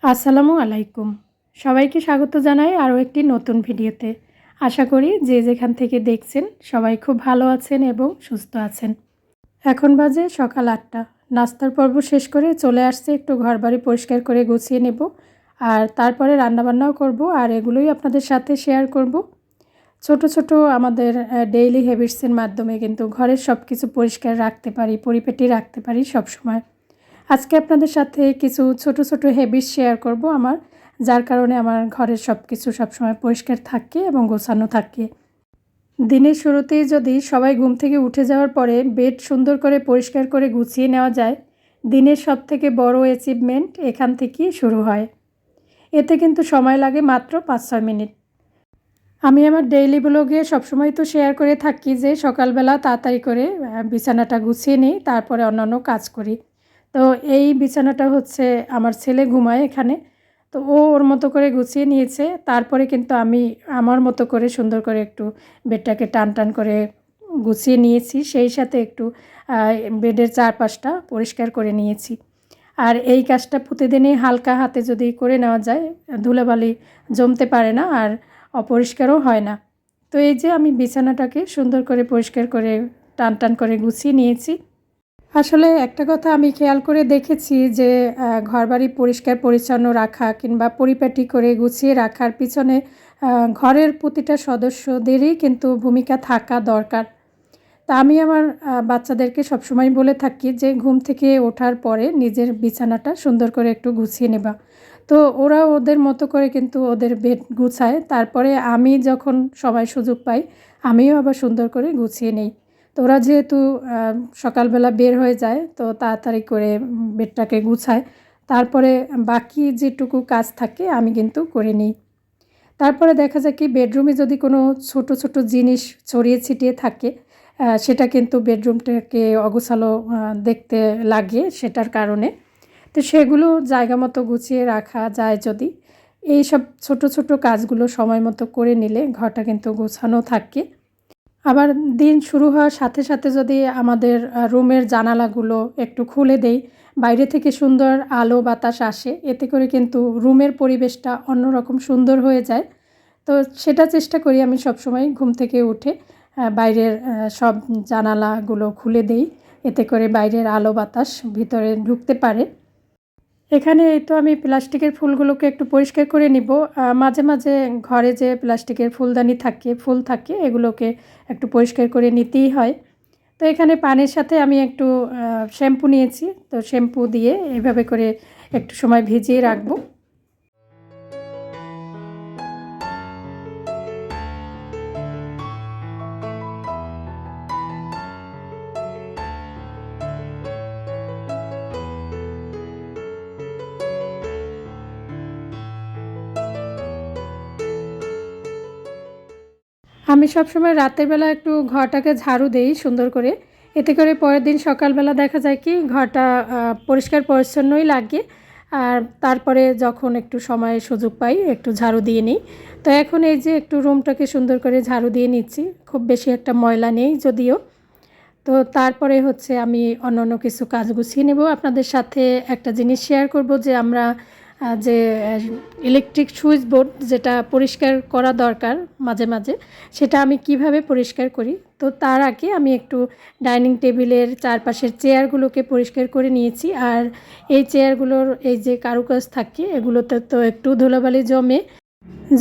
আসসালামু আলাইকুম। সবাইকে স্বাগত জানাই আরও একটি নতুন ভিডিওতে। আশা করি যে যেখান থেকে দেখছেন সবাই খুব ভালো আছেন এবং সুস্থ আছেন। এখন বাজে সকাল ৮টা। নাস্তার পর্ব শেষ করে চলে আসছে একটু ঘরবাড়ি পরিষ্কার করে গুছিয়ে নেব। আর তারপরে রান্নাবান্নাও করব আর এগুলোই আপনাদের সাথে শেয়ার করব। ছোট ছোট আমাদের ডেইলি হ্যাবিটসের মাধ্যমে কিন্তু ঘরের সব কিছু পরিষ্কার রাখতে পারি, পরিপাটি রাখতে পারি সবসময়। আজকে আপনাদের সাথে কিছু ছোট ছোট হ্যাবিটস শেয়ার করব আমার, যার কারণে আমার ঘরের সব কিছু সবসময় পরিষ্কার থাকে এবং গোছানো থাকে। দিনের শুরুতেই যদি সবাই ঘুম থেকে উঠে যাওয়ার পরে বেড সুন্দর করে পরিষ্কার করে গুছিয়ে নেওয়া যায়, দিনের সবথেকে বড় অ্যাচিভমেন্ট এখান থেকেই শুরু হয়। এতে কিন্তু সময় লাগে মাত্র ৫-৬ মিনিট। আমি আমার ডেইলি ব্লগে সবসময় তো শেয়ার করে থাকি যে সকালবেলা তাড়াতাড়ি করে বিছানাটা গুছিয়ে নিই, তারপরে অন্যান্য কাজ করি। তো এই বিছানাটা হচ্ছে আমার ছেলে ঘুমায় এখানে, তো ও ওর মতো করে গুছিয়ে নিয়েছে। তারপরে কিন্তু আমি আমার মতো করে সুন্দর করে একটু বেডটাকে টান টান করে গুছিয়ে নিয়েছি, সেই সাথে একটু বেডের চারপাশটা পরিষ্কার করে নিয়েছি। আর এই কাজটা প্রতিদিনই হালকা হাতে যদি করে নেওয়া যায়, ধুলাবালি জমতে পারে না আর অপরিষ্কারও হয় না। তো এই যে আমি বিছানাটাকে সুন্দর করে পরিষ্কার করে টান টান করে গুছিয়ে নিয়েছি। আসলে একটা কথা আমি খেয়াল করে দেখেছি যে ঘরবাড়ি পরিষ্কার পরিচ্ছন্ন রাখা কিংবা পরিপাটি করে গুছিয়ে রাখার পিছনে ঘরের প্রতিটা সদস্যদেরই কিন্তু ভূমিকা থাকা দরকার। তা আমি আমার বাচ্চাদেরকে সবসময় বলে থাকি যে ঘুম থেকে ওঠার পরে নিজের বিছানাটা সুন্দর করে একটু গুছিয়ে নেবা। তো ওরা ওদের মতো করে কিন্তু ওদের বেড গুছায়। তারপরে আমি যখন সময় সুযোগ পাই, আমিও আবার সুন্দর করে গুছিয়ে নেই। তো ওরা যেহেতু সকালবেলা বের হয়ে যায়, তো তাড়াতাড়ি করে বেডটাকে গুছায়। তারপরে বাকি যেটুকু কাজ থাকে আমি কিন্তু করে নিই। তারপরে দেখা যায় কি, বেডরুমে যদি কোনো ছোট ছোট জিনিস ছড়িয়ে ছিটিয়ে থাকে, সেটা কিন্তু বেডরুমটাকে অগোছালো দেখতে লাগে সেটার কারণে। তো সেগুলো জায়গা মতো গুছিয়ে রাখা যায় যদি, এইসব ছোট ছোট কাজগুলো সময় মতো করে নিলে ঘরটা কিন্তু গোছানো থাকে। আবার দিন শুরু হওয়ার সাথে সাথে যদি আমাদের রুমের জানালাগুলো একটু খুলে দেই, বাইরে থেকে সুন্দর আলো বাতাস আসে, এতে করে কিন্তু রুমের পরিবেশটা অন্যরকম সুন্দর হয়ে যায়। তো সেটা চেষ্টা করি আমি সবসময় ঘুম থেকে উঠে বাইরের সব জানালাগুলো খুলে দেই, এতে করে বাইরের আলো বাতাস ভিতরে ঢুকতে পারে। এখানে এই তো আমি প্লাস্টিকের ফুলগুলোকে একটু পরিষ্কার করে নিব। মাঝে মাঝে ঘরে যে প্লাস্টিকের ফুলদানি থাকে, ফুল থাকে, এগুলোকে একটু পরিষ্কার করে নিতেই হয়। তো এখানে পানির সাথে আমি একটু শ্যাম্পু নিয়েছি, তো শ্যাম্পু দিয়ে এভাবে করে একটু সময় ভিজিয়ে রাখবো। আমি সবসময় রাতের বেলা একটু ঘরটাকে ঝাড়ু দেই সুন্দর করে। এতে করে পরের দিন সকালবেলা দেখা যায় কি ঘরটা পরিষ্কার পরিচ্ছন্নই লাগে। আর তারপরে যখন একটু সময় সুযোগ পাই একটু ঝাড়ু দিয়ে নিই। তো এখন এই যে একটু রুমটাকে সুন্দর করে ঝাড়ু দিয়ে নিচ্ছি। খুব বেশি একটা ময়লা নেই যদিও। তো তারপরে হচ্ছে আমি অন্যান্য কিছু কাজ গুছিয়ে নেব। আপনাদের সাথে একটা জিনিস শেয়ার করব যে আমরা যে ইলেকট্রিক সুইচ বোর্ড যেটা পরিষ্কার করা দরকার মাঝে মাঝে, সেটা আমি কিভাবে পরিষ্কার করি। তো তার আগে আমি একটু ডাইনিং টেবিলের চারপাশের চেয়ারগুলোকে পরিষ্কার করে নিয়েছি। আর এই চেয়ারগুলোর এই যে কারুকাজ থাকে, এগুলোতে তো একটু ধুলোবালি জমে।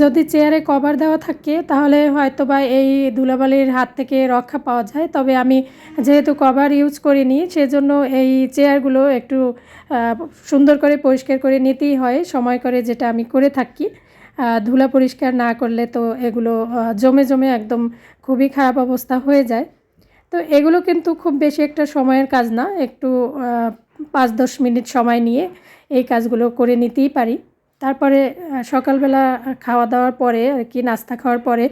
যদি চেয়ারে কভার দেওয়া থাকে তাহলে হয়তোবা এই ধুলাবালির হাত থেকে রক্ষা পাওয়া যায়। তবে আমি যেহেতু কভার ইউজ করিনি, সেজন্য এই চেয়ারগুলো একটু সুন্দর করে পরিষ্কার করে নিতেই হয় সময় করে, যেটা আমি করে থাকি। ধুলা পরিষ্কার না করলে তো এগুলো জমে জমে একদম খুবই খারাপ অবস্থা হয়ে যায়। তো এগুলো কিন্তু খুব বেশি একটা সময়ের কাজ না, একটু ৫-১০ মিনিট সময় নিয়ে এই কাজগুলো করে নিতেই পারি। তারপরে সকালবেলা খাওয়া দাওয়ার পরে আর কি, নাস্তা খাওয়ার পরে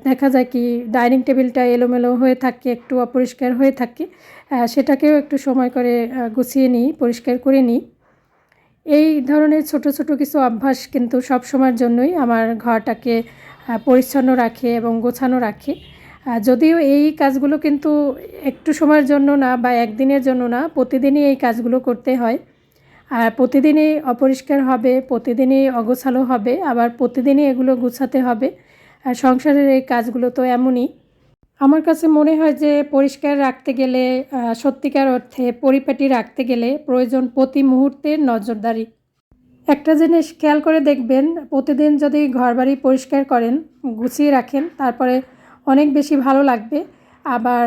দেখা যায় কি ডাইনিং টেবিলটা এলোমেলো হয়ে থাকে, একটু অপরিষ্কার হয়ে থাকে। সেটাকেও একটু সময় করে গুছিয়ে নিই, পরিষ্কার করে নিই। এই ধরনের ছোট ছোট কিছু অভ্যাস কিন্তু সব সময়ের জন্যই আমার ঘরটাকে পরিচ্ছন্ন রাখে এবং গোছানো রাখে। যদিও এই কাজগুলো কিন্তু একটু সময়ের জন্য না বা একদিনের জন্য না, প্রতিদিনই এই কাজগুলো করতে হয়। আর প্রতিদিনই অপরিষ্কার হবে, প্রতিদিনই অগোছালো হবে, আবার প্রতিদিনই এগুলো গুছাতে হবে। আর সংসারের এই কাজগুলো তো এমনই। আমার কাছে মনে হয় যে পরিষ্কার রাখতে গেলে, সত্যিকার অর্থে পরিপাটি রাখতে গেলে প্রয়োজন প্রতি মুহূর্তের নজরদারি। একটা জিনিস খেয়াল করে দেখবেন, প্রতিদিন যদি ঘরবাড়ি পরিষ্কার করেন, গুছিয়ে রাখেন, তারপরে অনেক বেশি ভালো লাগবে। আবার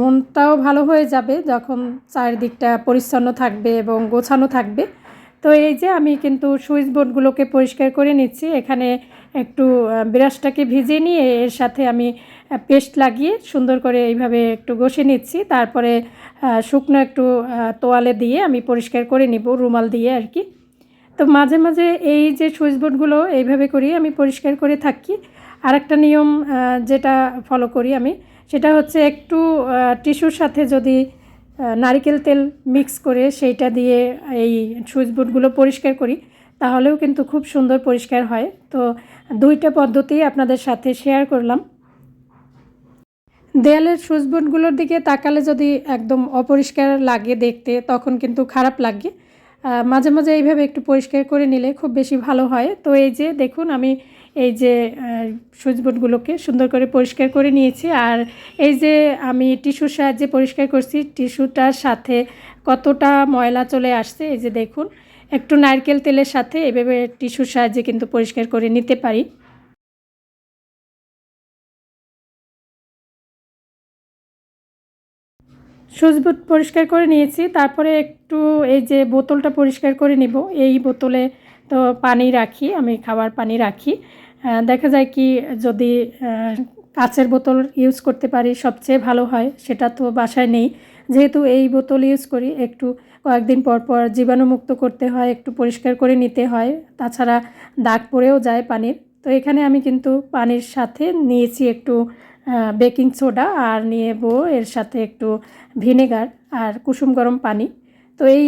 মনটাও ভালো হয়ে যাবে যখন চারিদিকটা পরিচ্ছন্ন থাকবে এবং গোছানো থাকবে। তো এই যে আমি কিন্তু সুইচ বোর্ডগুলোকে পরিষ্কার করে নিচ্ছি। এখানে একটু ব্রাশটাকে ভিজিয়ে নিয়ে এর সাথে আমি পেস্ট লাগিয়ে সুন্দর করে এইভাবে একটু ঘষে নিচ্ছি। তারপরে শুকনো একটু তোয়ালে দিয়ে আমি পরিষ্কার করে নিব, রুমাল দিয়ে আর কি। তো মাঝে মাঝে এই যে সুইচ বোর্ডগুলো এইভাবে করি আমি পরিষ্কার করে থাকি। আরেকটা নিয়ম যেটা ফলো করি আমি, সেটা হচ্ছে একটু টিস্যুর সাথে যদি নারকেল তেল মিক্স করে সেইটা দিয়ে এই সুইচ বোর্ডগুলো পরিষ্কার করি, তাহলেও কিন্তু খুব সুন্দর পরিষ্কার হয়। তো দুইটা পদ্ধতি আপনাদের সাথে শেয়ার করলাম। দেয়ালের সুইচ বোর্ডগুলোর দিকে তাকালে যদি একদম অপরিষ্কার লাগে দেখতে, তখন কিন্তু খারাপ লাগে। মাঝে মাঝে এইভাবে একটু পরিষ্কার করে নিলে খুব বেশি ভালো হয়। তো এই যে দেখুন, আমি এই যে সুইচ বোর্ডগুলোকে সুন্দর করে পরিষ্কার করে নিয়েছি। আর এই যে আমি টিস্যুর সাহায্যে পরিষ্কার করছি, টিস্যুটার সাথে কতটা ময়লা চলে আসছে এই যে দেখুন। একটু নারকেল তেলের সাথে এভাবে টিস্যুর সাহায্যে কিন্তু পরিষ্কার করে নিতে পারি। সুইচ বোর্ড পরিষ্কার করে নিয়েছি, তারপরে একটু এই যে বোতলটা পরিষ্কার করে নিব। এই বোতলে তো পানি রাখি, আমি খাবার পানি রাখি। দেখা যায় কি, যদি কাচের বোতল ইউজ করতে পারি সবচেয়ে ভালো হয়। সেটা তো বাসায় নেই, যেহেতু এই বোতল ইউজ করি, একটু কয়েকদিন পর পর জীবাণুমুক্ত করতে হয়, একটু পরিষ্কার করে নিতে হয়। তাছাড়া দাগ পড়েও যায় পানির। তো এখানে আমি কিন্তু পানির সাথে নিয়েছি একটু বেকিং সোডা, আর নেব এর সাথে একটু ভিনেগার আর কুসুম গরম পানি। তো এই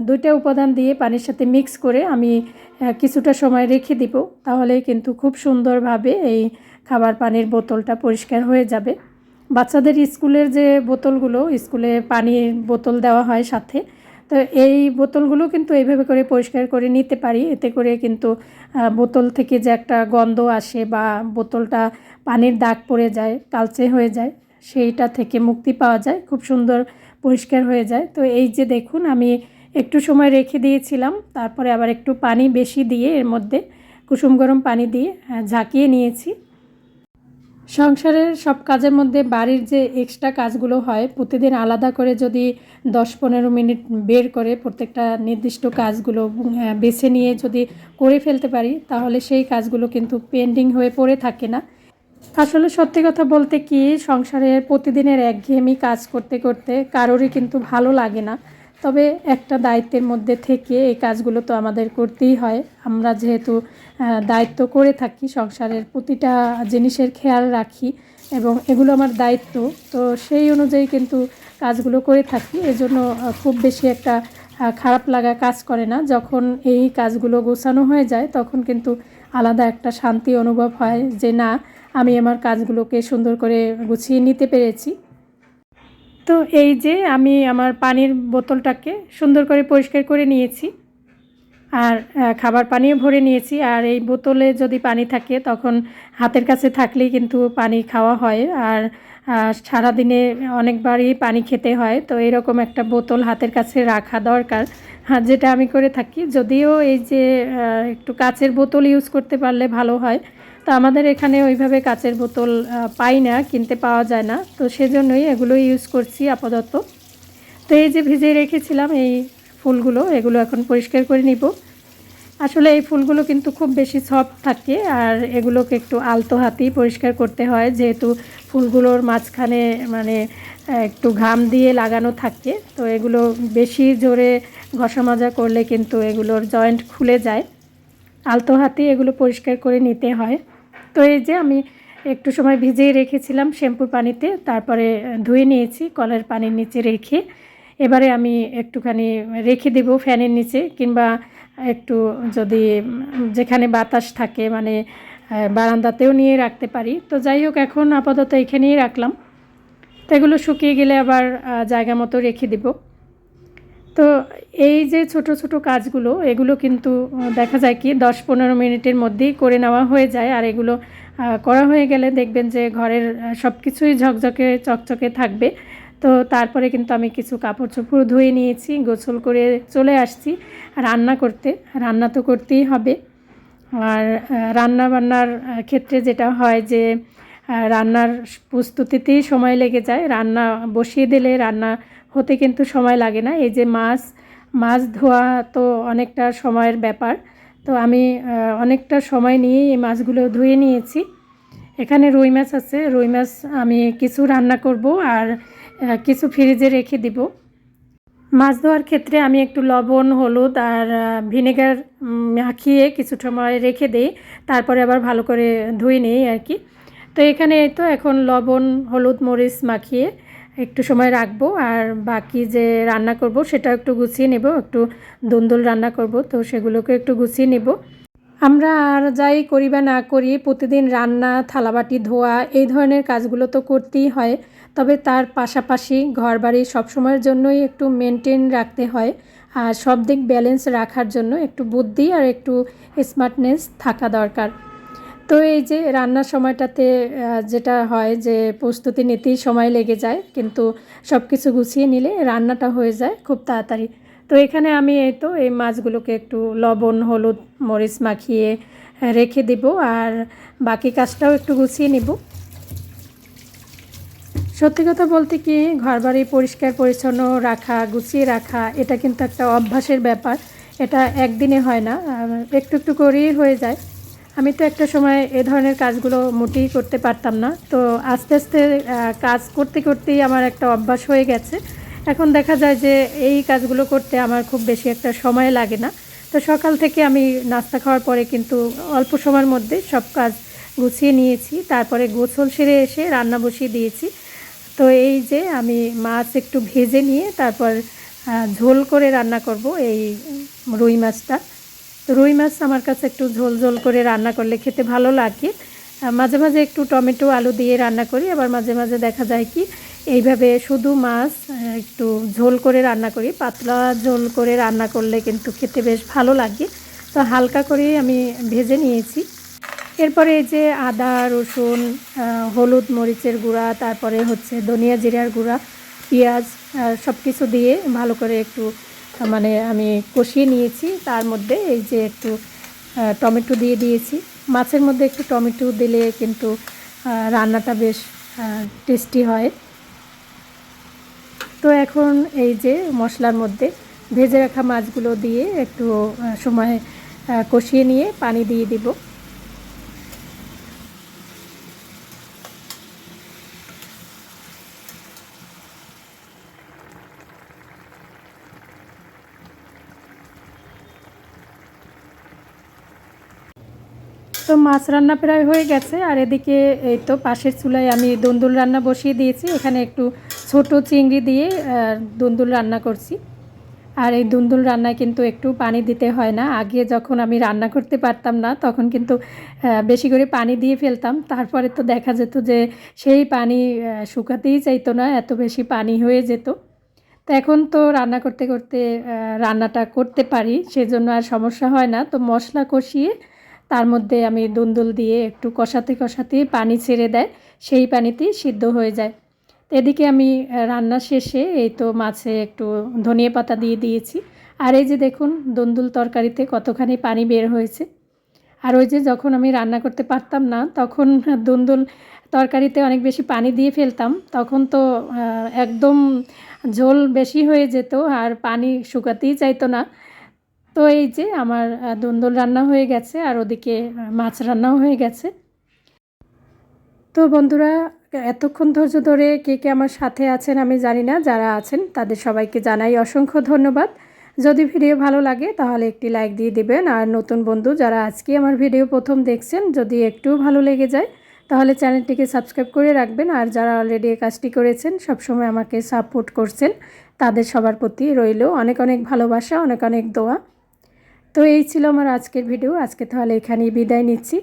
দুইটা উপাদান দিয়ে পানির সাথে মিক্স করে আমি কিছুটা সময় রেখে দিব। তাহলেই কিন্তু খুব সুন্দরভাবে এই খাবার পানির বোতলটা পরিষ্কার হয়ে যাবে। বাচ্চাদের স্কুলের যে বোতলগুলো, স্কুলে পানির বোতল দেওয়া হয় সাথে, তো এই বোতলগুলো কিন্তু এইভাবে করে পরিষ্কার করে নিতে পারি। এতে করে কিন্তু বোতল থেকে যে একটা গন্ধ আসে বা বোতলটা পানির দাগ পড়ে যায়, কালচে হয়ে যায়, সেইটা থেকে মুক্তি পাওয়া যায়, খুব সুন্দর পরিষ্কার হয়ে যায়। তো এই যে দেখুন, আমি একটু সময় রেখে দিয়েছিলাম, তারপরে আবার একটু পানি বেশি দিয়ে এর মধ্যে কুসুম গরম পানি দিয়ে ঝাঁকিয়ে নিয়েছি। সংসারের সব কাজের মধ্যে বাড়ির যে এক্সট্রা কাজগুলো হয়, প্রতিদিন আলাদা করে যদি 10-15 মিনিট বের করে প্রত্যেকটা নির্দিষ্ট কাজগুলো বেছে নিয়ে যদি করে ফেলতে পারি, তাহলে সেই কাজগুলো কিন্তু পেন্ডিং হয়ে পড়ে থাকে না। আসলে সত্যি কথা বলতে কি, সংসারের প্রতিদিনের একঘেয়েমি কাজ করতে করতে কারোরই কিন্তু ভালো লাগে না। তবে একটা দায়িত্বের মধ্যে থেকে এই কাজগুলো তো আমাদের করতেই হয়। আমরা যেহেতু দায়িত্ব করে থাকি, সংসারের প্রতিটা জিনিসের খেয়াল রাখি এবং এগুলো আমার দায়িত্ব, তো সেই অনুযায়ী কিন্তু কাজগুলো করে থাকি। এজন্য খুব বেশি একটা খারাপ লাগা কাজ করে না। যখন এই কাজগুলো গোছানো হয়ে যায়, তখন কিন্তু আলাদা একটা শান্তি অনুভব হয় যে না, আমি আমার কাজগুলোকে সুন্দর করে গুছিয়ে নিতে পেরেছি। তো এই যে আমি আমার পানির বোতলটাকে সুন্দর করে পরিষ্কার করে নিয়েছি, আর খাবার পানিও ভরে নিয়েছি। আর এই বোতলে যদি পানি থাকে, তখন হাতের কাছে থাকলেই কিন্তু পানি খাওয়া হয়। আর সারাদিনে অনেকবারই পানি খেতে হয়, তো এরকম একটা বোতল হাতের কাছে রাখা দরকার। হ্যাঁ, যেটা আমি করে থাকি। যদিও এই যে একটু কাচের বোতল ইউজ করতে পারলে ভালো হয়। তো আমাদের এখানে ওইভাবে কাচের বোতল পাই না, কিনতে পাওয়া যায় না, তো সেজন্যই এগুলো ইউজ করছি আপাতত। তো এই যে ভিজিয়ে রেখেছিলাম এই ফুলগুলো, এগুলো এখন পরিষ্কার করে নিব। আসলে এই ফুলগুলো কিন্তু খুব বেশি সফট থাকে, আর এগুলোকে একটু আলতো হাতেই পরিষ্কার করতে হয়, যেহেতু ফুলগুলোর মাঝখানে মানে একটু ঘাম দিয়ে লাগানো থাকে। তো এগুলো বেশি জোরে ঘষা মাজা করলে কিন্তু এগুলোর জয়েন্ট খুলে যায়। আলতো হাতে এগুলো পরিষ্কার করে নিতে হয়। তো এই যে আমি একটু সময় ভিজিয়ে রেখেছিলাম শ্যাম্পুর পানিতে, তারপরে ধুয়ে নিয়েছি কলের পানির নিচে রেখে। এবারে আমি একটুখানি রেখে দেব ফ্যানের নিচে, কিংবা একটু যদি যেখানে বাতাস থাকে মানে বারান্দাতেও নিয়ে রাখতে পারি। তো যাই হোক, এখন আপাতত এখানেই রাখলাম। তো এগুলো শুকিয়ে গেলে আবার জায়গা মতো রেখে দেব। তো এই যে ছোট ছোট কাজগুলো এগুলো কিন্তু দেখা যায় কি 10-15 মিনিটের মধ্যেই করে নেওয়া হয়ে যায়। আর এগুলো করা হয়ে গেলে দেখবেন যে ঘরের সব কিছুই ঝকঝকে চকচকে থাকবে। তো তারপরে কিন্তু আমি কিছু কাপড় চোপড় ধুয়ে নিয়েছি, গোসল করে চলে আসছি রান্না করতে। রান্না তো করতেই হবে। আর রান্না বান্নার ক্ষেত্রে যেটা হয় যে রান্নার প্রস্তুতিতেই সময় লেগে যায়। রান্না বসিয়ে দিলে রান্না হতে কিন্তু সময় লাগে না। এই যে মাছ ধোয়া তো অনেকটা সময়ের ব্যাপার। তো আমি অনেকটা সময় নিয়েই এই মাছগুলো ধুয়ে নিয়েছি। এখানে রুই মাছ আছে, রুই মাছ আমি কিছু রান্না করব আর কিছু ফ্রিজে রেখে দিব। মাছ ধোয়ার ক্ষেত্রে আমি একটু লবণ, হলুদ আর ভিনেগার মাখিয়ে কিছু সময় রেখে দিই, তারপরে আবার ভালো করে ধুয়ে নিই আর কি। তো এখানে এই তো এখন লবণ, হলুদ, মরিচ মাখিয়ে একটু সময় রাখবো। আর বাকি যে রান্না করব সেটা একটু গুছিয়ে নেব, একটু দুন্দুল রান্না করব, তো সেগুলোকে একটু গুছিয়ে নেব। আমরা আর যাই করি বা না করি প্রতিদিন রান্না, থালাবাটি ধোয়া এই ধরনের কাজগুলো তো করতেই হয়। তবে তার পাশাপাশি ঘরবাড়ি সবসময়ের জন্যই একটু মেনটেন রাখতে হয়। আর সব দিক ব্যালেন্স রাখার জন্য একটু বুদ্ধি আর একটু স্মার্টনেস থাকা দরকার। তো এই যে রান্নার সময়টাতে যেটা হয় যে প্রস্তুতি নিতেই সময় লেগে যায়, কিন্তু সব কিছু গুছিয়ে নিলে রান্নাটা হয়ে যায় খুব তাড়াতাড়ি। তো এখানে আমি এই তো এই মাছগুলোকে একটু লবণ, হলুদ, মরিচ মাখিয়ে রেখে দেব আর বাকি কাজটাও একটু গুছিয়ে নেব। সত্যি কথা বলতে কি ঘরবাড়ি পরিষ্কার পরিচ্ছন্ন রাখা, গুছিয়ে রাখা এটা কিন্তু একটা অভ্যাসের ব্যাপার। এটা একদিনে হয় না, একটু একটু করেই হয়ে যায়। আমি তো একটা সময় এ ধরনের কাজগুলো মোটেই করতে পারতাম না। তো আস্তে আস্তে কাজ করতে করতেই আমার একটা অভ্যাস হয়ে গেছে। এখন দেখা যায় যে এই কাজগুলো করতে আমার খুব বেশি একটা সময় লাগে না। তো সকাল থেকে আমি নাস্তা খাওয়ার পরে কিন্তু অল্প সময়ের মধ্যে সব কাজ গুছিয়ে নিয়েছি। তারপরে গোসল সেরে এসে রান্না বসিয়ে দিয়েছি। তো এই যে আমি মাছ একটু ভেজে নিয়ে তারপর ঝোল করে রান্না করব এই রুই মাছটা। তো রুই মাছ আমার কাছে একটু ঝোল ঝোল করে রান্না করলে খেতে ভালো লাগে। মাঝে মাঝে একটু টমেটো, আলু দিয়ে রান্না করি, আবার মাঝে মাঝে দেখা যায় কি এইভাবে শুধু মাছ একটু ঝোল করে রান্না করি। পাতলা ঝোল করে রান্না করলে কিন্তু খেতে বেশ ভালো লাগে। তো হালকা করে আমি ভেজে নিয়েছি। এরপরে এই যে আদা, রসুন, হলুদ, মরিচের গুঁড়া, তারপরে হচ্ছে ধনিয়া জিরার গুঁড়া, পেঁয়াজ সব কিছু দিয়ে ভালো করে একটু মানে আমি কষিয়ে নিয়েছি। তার মধ্যে এই যে একটু টমেটো দিয়ে দিয়েছি। মাছের মধ্যে একটু টমেটো দিলে কিন্তু রান্নাটা বেশ টেস্টি হয়। তো এখন এই যে মশলার মধ্যে ভেজে রাখা মাছগুলো দিয়ে একটু সময় কষিয়ে নিয়ে পানি দিয়ে দিব। তো মাছ রান্না প্রায় হয়ে গেছে। আর এদিকে এই তো পাশের চুলায় আমি দুন্দুল রান্না বসিয়ে দিয়েছি। এখানে একটু ছোট চিংড়ি দিয়ে দুন্দুল রান্না করছি। আর এই দুন্দুল রান্নায় কিন্তু একটু পানি দিতে হয় না। আগে যখন আমি রান্না করতে পারতাম না তখন কিন্তু বেশি করে পানি দিয়ে ফেলতাম। তারপরে তো দেখা যেত যে সেই পানি শুকাতেই চাইতো না, এত বেশি পানি হয়ে যেত। তো এখন তো রান্না করতে করতে রান্নাটা করতে পারি, সেজন্য আর সমস্যা হয় না। তো মশলা কষিয়ে তার মধ্যে আমি দুন্দুল দিয়ে একটু কষাতে কষাতেই পানি ছেড়ে দেয়, সেই পানিতেই সিদ্ধ হয়ে যায়। তো এদিকে আমি রান্না শেষে এই তো মাছে একটু ধনিয়া পাতা দিয়ে দিয়েছি। আর এই যে দেখুন দুন্দুল তরকারিতে কতখানি পানি বের হয়েছে। আর ওই যে যখন আমি রান্না করতে পারতাম না তখন দুন্দুল তরকারিতে অনেক বেশি পানি দিয়ে ফেলতাম, তখন তো একদম ঝোল বেশি হয়ে যেত আর পানি শুকাতেই চাইতো না। তো এই যে আমার দুন্দুল রান্না হয়ে গেছে আর ওদিকে মাছ রান্নাও হয়ে গেছে। তো বন্ধুরা, এতক্ষণ ধৈর্য ধরে কে কে আমার সাথে আছেন আমি জানি না, যারা আছেন তাদের সবাইকে জানাই অসংখ্য ধন্যবাদ। যদি ভিডিও ভালো লাগে তাহলে একটি লাইক দিয়ে দিবেন। আর নতুন বন্ধু যারা আজকে আমার ভিডিও প্রথম দেখছেন, যদি একটু ভালো লেগে যায় তাহলে চ্যানেলটিকে সাবস্ক্রাইব করে রাখবেন। আর যারা অলরেডি এই কাজটি করেছেন, সবসময় আমাকে সাপোর্ট করছেন, তাদের সবার প্রতি রইল অনেক অনেক ভালোবাসা, অনেক অনেক দোয়া। তো এই ছিল আমার আজকের ভিডিও। আজকে তাহলে এখানেই বিদায় নিচ্ছি।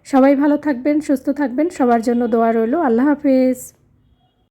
সবাই ভালো থাকবেন, সুস্থ থাকবেন, সবার জন্য দোয়া রইল। আল্লাহ হাফেজ।